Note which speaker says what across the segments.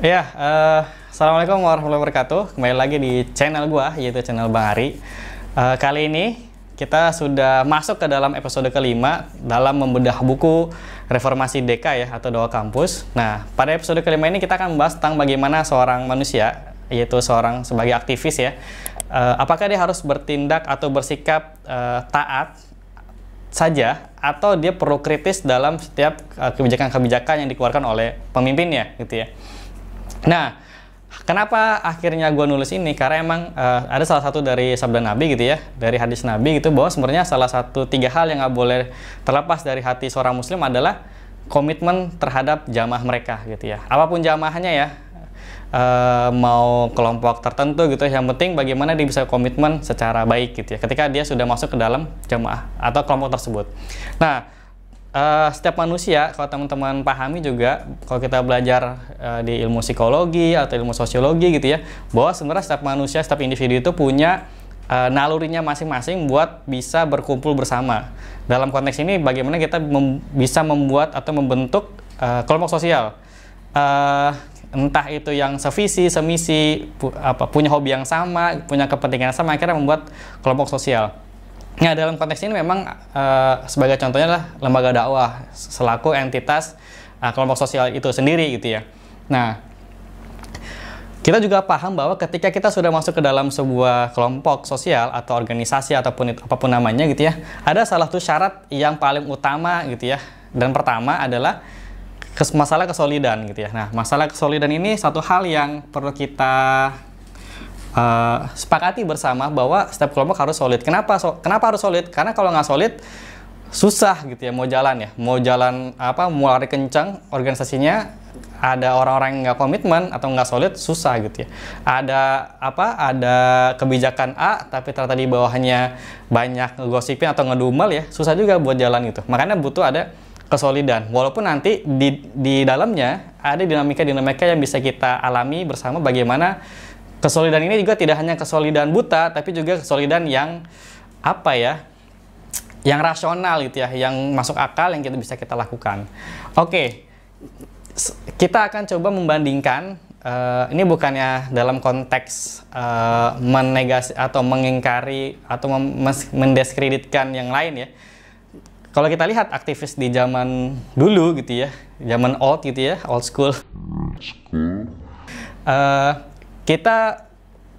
Speaker 1: Ya, Assalamualaikum warahmatullahi wabarakatuh. Kembali lagi di channel gua, yaitu channel Bang Ari. Kali ini kita sudah masuk ke dalam episode kelima dalam membedah buku Reformasi DK ya, atau Doa Kampus. Nah, pada episode kelima ini kita akan membahas tentang bagaimana seorang manusia, yaitu seorang sebagai aktivis ya, apakah dia harus bertindak atau bersikap taat saja, atau dia perlu kritis dalam setiap kebijakan-kebijakan yang dikeluarkan oleh pemimpinnya gitu ya. Nah, kenapa akhirnya gue nulis ini? Karena emang ada salah satu dari sabda Nabi gitu ya, dari hadis Nabi gitu, bahwa sebenarnya salah satu 3 hal yang nggak boleh terlepas dari hati seorang muslim adalah komitmen terhadap jamaah mereka gitu ya. Apapun jamaahnya ya, mau kelompok tertentu gitu, yang penting bagaimana dia bisa komitmen secara baik gitu ya, ketika dia sudah masuk ke dalam jamaah atau kelompok tersebut. Nah, setiap manusia, kalau teman-teman pahami juga, kalau kita belajar di ilmu psikologi atau ilmu sosiologi gitu ya, bahwa sebenarnya setiap manusia, setiap individu itu punya nalurinya masing-masing buat bisa berkumpul bersama. Dalam konteks ini, bagaimana kita bisa membuat atau membentuk kelompok sosial, entah itu yang sevisi, semisi, punya hobi yang sama, punya kepentingan yang sama, akhirnya membuat kelompok sosial. Nah, dalam konteks ini memang sebagai contohnya adalah lembaga dakwah selaku entitas kelompok sosial itu sendiri gitu ya. Nah, kita juga paham bahwa ketika kita sudah masuk ke dalam sebuah kelompok sosial atau organisasi ataupun apapun namanya gitu ya, ada salah satu syarat yang paling utama gitu ya. Dan pertama adalah masalah kesolidan gitu ya. Nah, masalah kesolidan ini satu hal yang perlu kita sepakati bersama, bahwa setiap kelompok harus solid. Kenapa harus solid? Karena kalau nggak solid, susah gitu ya mau jalan mau lari kencang organisasinya, ada orang-orang yang nggak komitmen atau nggak solid, susah gitu ya. Ada kebijakan A tapi ternyata di bawahnya banyak ngegosipin atau ngedumel ya, susah juga buat jalan gitu. Makanya butuh ada kesolidan, walaupun nanti di dalamnya ada dinamika yang bisa kita alami bersama, bagaimana kesolidan ini juga tidak hanya kesolidan buta, tapi juga kesolidan yang yang rasional gitu ya, yang masuk akal, yang bisa kita lakukan. Oke, kita akan coba membandingkan, ini bukannya dalam konteks menegasi atau mengingkari atau mendiskreditkan yang lain ya. Kalau kita lihat aktivis di zaman dulu gitu ya, zaman old gitu ya, old school, kita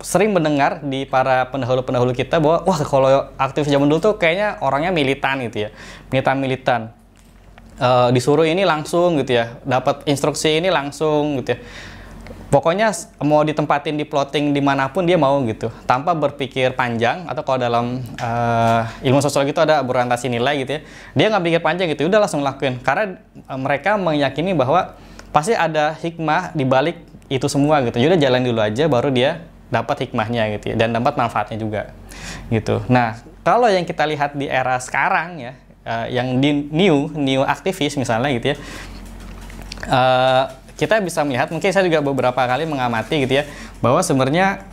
Speaker 1: sering mendengar di para pendahulu-pendahulu kita bahwa wah, kalau aktivis zaman dulu tuh kayaknya orangnya militan gitu ya, militan. Disuruh ini langsung gitu ya, dapat instruksi ini langsung gitu ya. Pokoknya mau ditempatin di plotting dimanapun dia mau gitu, tanpa berpikir panjang, atau kalau dalam ilmu sosiologi itu ada berorientasi nilai gitu ya, dia nggak pikir panjang gitu, udah langsung lakuin, karena mereka meyakini bahwa pasti ada hikmah di balik itu semua gitu. Jadi jalan dulu aja, baru dia dapat hikmahnya gitu ya, dan dapat manfaatnya juga gitu. Nah, kalau yang kita lihat di era sekarang ya, yang di new aktivis misalnya gitu ya, kita bisa melihat, mungkin saya juga beberapa kali mengamati gitu ya, bahwa sebenarnya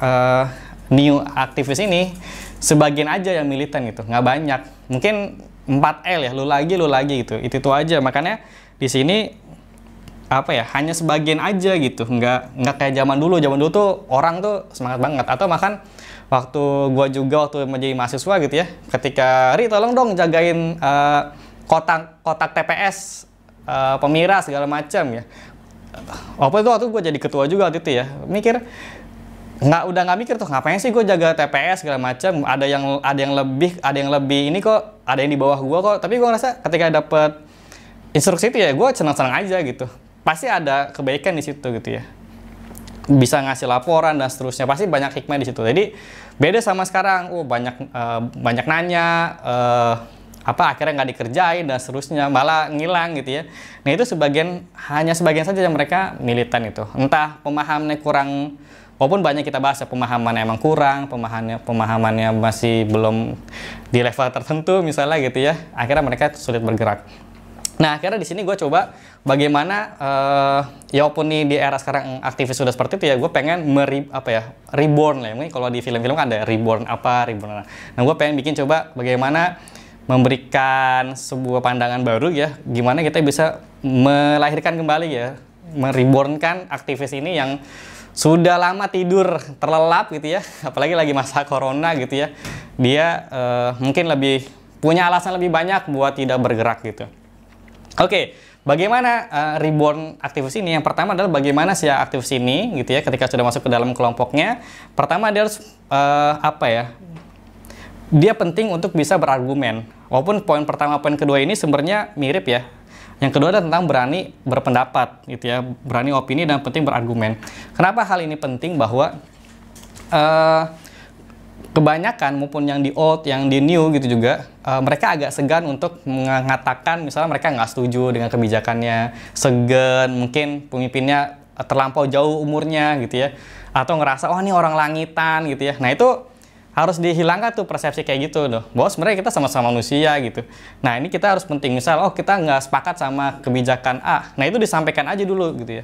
Speaker 1: new aktivis ini sebagian aja yang militan gitu, nggak banyak. Mungkin 4L ya, lu lagi gitu, itu aja. Makanya di sini hanya sebagian aja gitu, nggak kayak zaman dulu tuh orang tuh semangat banget. Atau bahkan waktu gua juga waktu menjadi mahasiswa gitu ya, ketika Ri tolong dong jagain kotak TPS pemira segala macam ya, waktu gua jadi ketua juga waktu itu ya, udah nggak mikir tuh, ngapain sih gue jaga TPS segala macam, ada yang lebih ini kok, ada yang di bawah gua kok. Tapi gua ngerasa ketika dapet instruksi itu ya, gua senang-senang aja gitu. Pasti ada kebaikan di situ gitu ya, bisa ngasih laporan dan seterusnya, pasti banyak hikmah di situ. Jadi beda sama sekarang, banyak nanya, akhirnya nggak dikerjain dan seterusnya, malah ngilang gitu ya. Nah, itu hanya sebagian saja yang mereka militan itu, entah pemahamannya kurang, walaupun banyak kita bahas ya, pemahamannya emang kurang, pemahamannya masih belum di level tertentu misalnya gitu ya, akhirnya mereka sulit bergerak. Nah, akhirnya di sini gue coba bagaimana, ya walaupun nih di era sekarang aktivis sudah seperti itu ya, gue pengen reborn lah. Mungkin kalau di film-film kan ada reborn. Nah, gue pengen bikin coba bagaimana memberikan sebuah pandangan baru ya, gimana kita bisa melahirkan kembali ya merebornkan aktivis ini yang sudah lama tidur terlelap gitu ya, apalagi lagi masa corona gitu ya. Dia mungkin lebih punya alasan lebih banyak buat tidak bergerak gitu. Oke, bagaimana reborn aktivis ini? Yang pertama adalah bagaimana si aktivis ini gitu ya, ketika sudah masuk ke dalam kelompoknya, pertama dia harus apa ya? Dia penting untuk bisa berargumen. Walaupun poin pertama, poin kedua ini sebenarnya mirip ya. Yang kedua adalah tentang berani berpendapat, gitu ya, berani opini dan penting berargumen. Kenapa hal ini penting? Bahwa kebanyakan maupun yang di old, yang di new gitu juga, mereka agak segan untuk mengatakan, misalnya mereka nggak setuju dengan kebijakannya, segan, mungkin pemimpinnya terlampau jauh umurnya gitu ya, atau ngerasa oh ini orang langitan gitu ya. Nah itu harus dihilangkan tuh persepsi kayak gitu loh, bahwa sebenarnya kita sama-sama manusia gitu. Nah ini kita harus penting, misal oh kita nggak sepakat sama kebijakan A, nah itu disampaikan aja dulu gitu ya,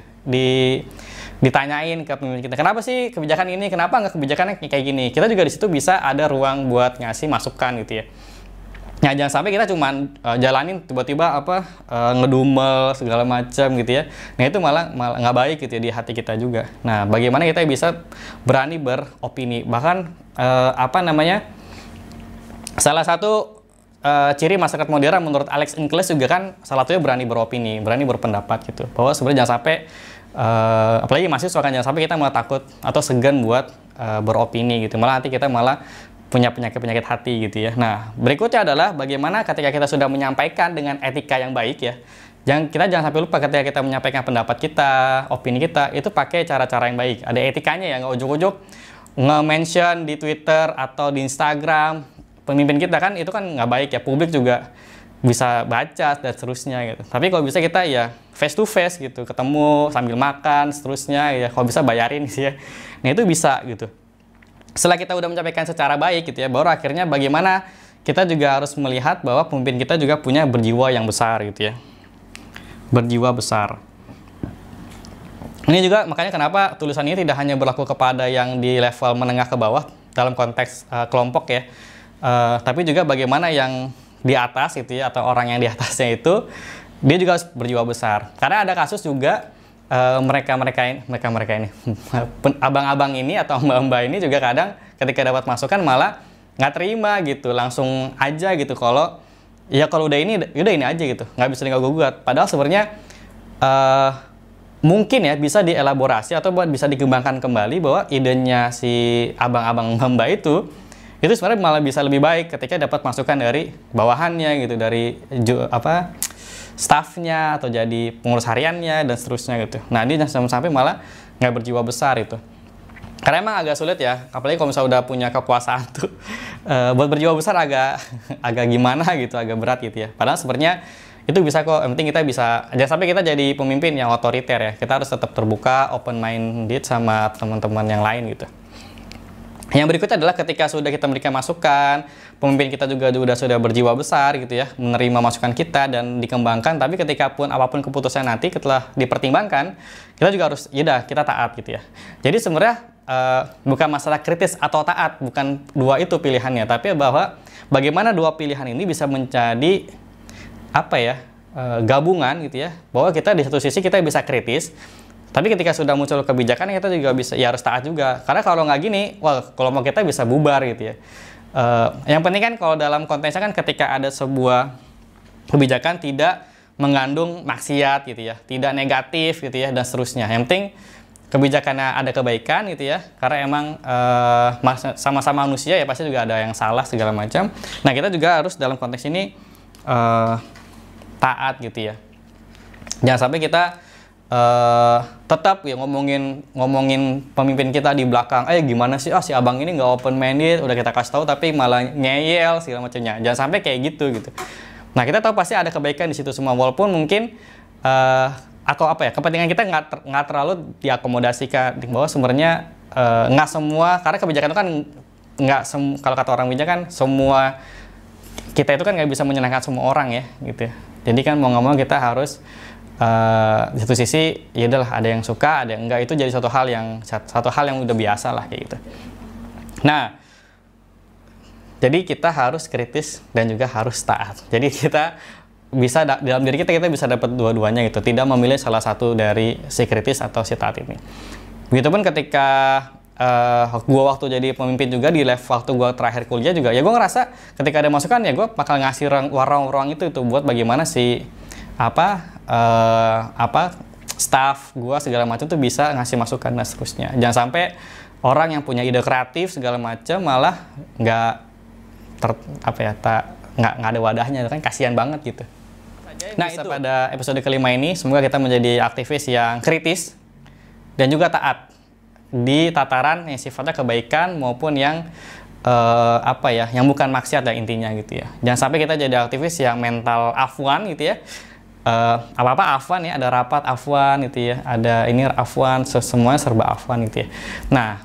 Speaker 1: ditanyain ke pemimpin kita, kenapa sih kebijakan ini, kenapa nggak kebijakannya kayak gini. Kita juga di situ bisa ada ruang buat ngasih masukan gitu ya. Nah jangan sampai kita cuman jalanin tiba-tiba ngedumel segala macam gitu ya. Nah itu malah nggak baik gitu ya di hati kita juga. Nah bagaimana kita bisa berani beropini, bahkan salah satu ciri masyarakat modern menurut Alex Inkeles juga kan salah satunya berani beropini, berani berpendapat gitu. Bahwa sebenarnya jangan sampai apalagi mahasiswa kan, jangan sampai kita malah takut atau segan buat beropini gitu. Malah nanti kita malah punya penyakit hati gitu ya. Nah, berikutnya adalah bagaimana ketika kita sudah menyampaikan dengan etika yang baik ya. Kita jangan sampai lupa ketika kita menyampaikan pendapat kita, opini kita, itu pakai cara-cara yang baik. Ada etikanya ya, nggak ujuk-ujuk nge-mention di Twitter atau di Instagram pemimpin kita, kan itu kan nggak baik ya. Publik juga bisa baca dan seterusnya gitu. Tapi kalau bisa kita ya face to face gitu, ketemu sambil makan seterusnya ya, kalau bisa bayarin sih ya. Nah, itu bisa gitu. Setelah kita udah menyampaikan secara baik gitu ya, baru akhirnya bagaimana kita juga harus melihat bahwa pemimpin kita juga punya berjiwa yang besar gitu ya. Berjiwa besar. Ini juga makanya kenapa tulisan ini tidak hanya berlaku kepada yang di level menengah ke bawah dalam konteks kelompok ya. Tapi juga bagaimana yang di atas gitu ya, atau orang yang di atasnya itu dia juga harus berjiwa besar. Karena ada kasus juga mereka ini abang-abang ini atau mbak-mbak ini juga kadang ketika dapat masukan malah nggak terima gitu, langsung aja gitu kalau udah ini aja gitu, nggak bisa diganggu gugat. Padahal sebenarnya mungkin ya bisa dielaborasi atau bisa dikembangkan kembali bahwa idenya si abang-abang mbak itu sebenarnya malah bisa lebih baik ketika dapat masukan dari bawahannya gitu, dari staffnya atau jadi pengurus hariannya dan seterusnya gitu. Nah ini jangan sampai malah nggak berjiwa besar itu. Karena emang agak sulit ya, apalagi kalau misalnya udah punya kekuasaan tuh buat berjiwa besar agak gimana gitu, agak berat gitu ya. Padahal sebenarnya itu bisa kok, yang penting kita bisa, jangan sampai kita jadi pemimpin yang otoriter ya. Kita harus tetap terbuka, open minded sama teman-teman yang lain gitu. Yang berikutnya adalah ketika sudah kita memberikan masukan, pemimpin kita juga sudah berjiwa besar gitu ya, menerima masukan kita dan dikembangkan, tapi ketika pun apapun keputusan nanti setelah dipertimbangkan, kita juga harus, kita taat gitu ya. Jadi sebenarnya bukan masalah kritis atau taat, bukan dua itu pilihannya, tapi bahwa bagaimana dua pilihan ini bisa menjadi gabungan gitu ya, bahwa kita di satu sisi kita bisa kritis, tapi ketika sudah muncul kebijakan kita juga bisa harus taat juga. Karena kalau nggak gini, kelompok kita bisa bubar gitu ya. Yang penting kan kalau dalam konteksnya kan ketika ada sebuah kebijakan tidak mengandung maksiat gitu ya, tidak negatif gitu ya dan seterusnya. Yang penting kebijakannya ada kebaikan gitu ya. Karena emang sama-sama manusia ya, pasti juga ada yang salah segala macam. Nah kita juga harus dalam konteks ini taat gitu ya. Jangan sampai kita tetap ya ngomongin pemimpin kita di belakang, gimana sih si abang ini nggak open minded, udah kita kasih tahu tapi malah ngeyel segala macamnya. Jangan sampai kayak gitu. Nah kita tahu pasti ada kebaikan di situ semua, walaupun mungkin kepentingan kita nggak terlalu diakomodasikan, bahwa sebenarnya nggak semua, karena kebijakan itu kan kalau kata orang bijak kan semua kita itu kan nggak bisa menyenangkan semua orang ya gitu. Jadi kan mau nggak mau kita harus di satu sisi ya udahlah, ada yang suka, ada yang enggak, itu jadi satu hal yang udah biasa lah kayak gitu. Nah, jadi kita harus kritis dan juga harus taat. Jadi kita bisa dalam diri kita bisa dapat dua-duanya gitu, tidak memilih salah satu dari si kritis atau si taat ini. Begitupun ketika gue waktu jadi pemimpin juga di level waktu gue terakhir kuliah juga, ya gue ngerasa ketika ada masukan ya gue bakal ngasih ruang itu buat bagaimana si staff gue segala macam tuh bisa ngasih masukan dan seterusnya. Jangan sampai orang yang punya ide kreatif segala macam malah nggak ada wadahnya, kan kasihan banget gitu. Nah itu pada episode kelima ini, semoga kita menjadi aktivis yang kritis dan juga taat di tataran yang sifatnya kebaikan maupun yang yang bukan maksiat intinya gitu ya. Jangan sampai kita jadi aktivis yang mental afwan gitu ya. Apa-apa afwan ya, ada rapat afwan gitu ya, ada ini afwan, semuanya serba afwan gitu ya. Nah,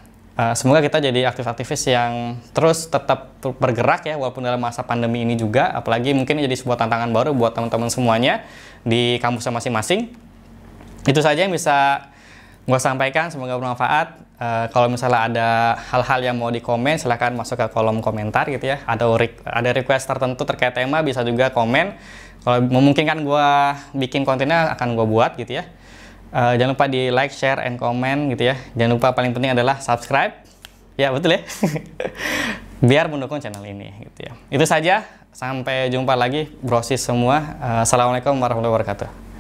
Speaker 1: semoga kita jadi aktivis-aktivis yang terus tetap bergerak ya, walaupun dalam masa pandemi ini juga, apalagi mungkin jadi sebuah tantangan baru buat teman-teman semuanya di kampusnya masing-masing. Itu saja yang bisa gue sampaikan, semoga bermanfaat. Kalau misalnya ada hal-hal yang mau dikomen, silahkan masuk ke kolom komentar gitu ya. Ada request tertentu terkait tema, bisa juga komen. Kalau memungkinkan gue bikin kontennya, akan gue buat gitu ya. Jangan lupa di like, share, and comment gitu ya. Jangan lupa paling penting adalah subscribe. Ya betul ya. Biar mendukung channel ini gitu ya. Itu saja. Sampai jumpa lagi brosis semua. Assalamualaikum warahmatullahi wabarakatuh.